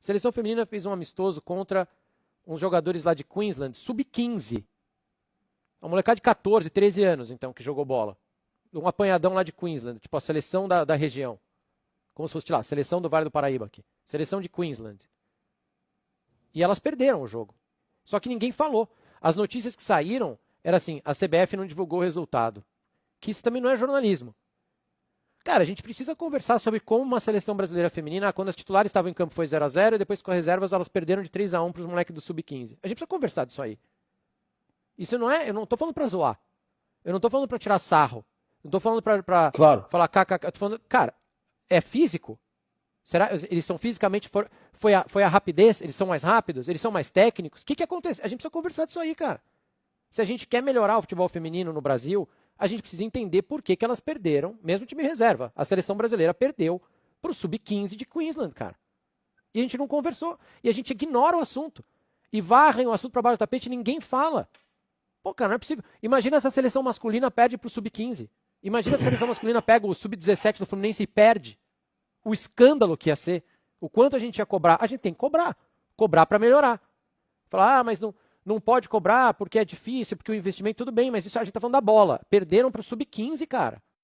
Seleção feminina fez um amistoso contra uns jogadores lá de Queensland, sub-15. Uma molecada de 14, 13 anos, então, que jogou bola. Um apanhadão lá de Queensland, tipo a seleção da região. Como se fosse, lá, seleção do Vale do Paraíba aqui. Seleção de Queensland. E elas perderam o jogo. Só que ninguém falou. As notícias que saíram era assim, a CBF não divulgou o resultado. Que isso também não é jornalismo. Cara, a gente precisa conversar sobre como uma seleção brasileira feminina, quando as titulares estavam em campo foi 0-0 e depois com as reservas elas perderam de 3-1 para os moleques do Sub-15. A gente precisa conversar disso aí. Isso não é, eu não tô falando pra zoar. Eu não tô falando pra tirar sarro. Não tô falando pra Claro. falar kkk. Eu tô falando, cara, é físico? Será? Eles são fisicamente, foi a rapidez? Eles são mais rápidos? Eles são mais técnicos? O que acontece? A gente precisa conversar disso aí, cara. Se a gente quer melhorar o futebol feminino no Brasil, a gente precisa entender por que elas perderam, mesmo o time reserva. A seleção brasileira perdeu pro Sub-15 de Queensland, cara. E a gente não conversou. E a gente ignora o assunto. E varrem o assunto pra baixo do tapete e ninguém fala. Pô, cara, não é possível. Imagina essa seleção masculina perde pro Sub-15. Imagina se a seleção masculina pega o Sub-17 do Fluminense e perde. O escândalo que ia ser. O quanto a gente ia cobrar. A gente tem que cobrar. Cobrar pra melhorar. Falar, mas não pode cobrar porque é difícil, porque o investimento tudo bem, mas isso a gente tá falando da bola. Perderam pro Sub-15, cara.